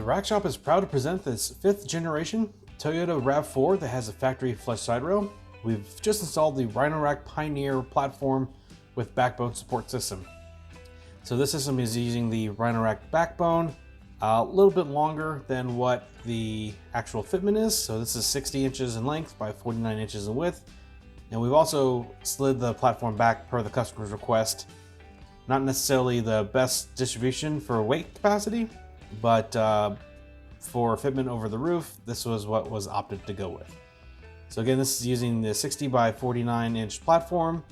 Rack Shop is proud to present this 5th generation Toyota Rav4 that has a factory flush side rail. We've just installed the Rhino-Rack Pioneer platform with backbone support system. So this system is using the Rhino-Rack backbone, a little bit longer than what the actual fitment is. So this is 60 inches in length by 49 inches in width. And we've also slid the platform back per the customer's request. Not necessarily the best distribution for weight capacity, but for fitment over the roof, this was what was opted to go with. So again, this is using the 60 by 49 inch platform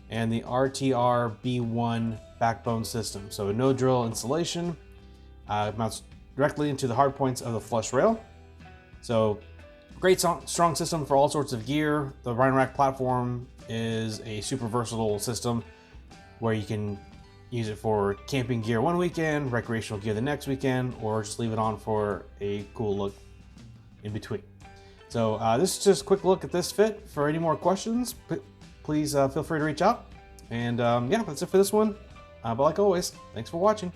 and the RTR B1 backbone system. So a no drill installation, mounts directly into the hard points of the flush rail. So great strong system for all sorts of gear. The Rhino-Rack platform is a super versatile system where you can use it for camping gear one weekend, recreational gear the next weekend, or just leave it on for a cool look in between. So this is just a quick look at this fit. For any more questions, please feel free to reach out. And yeah, that's it for this one. But like always, thanks for watching.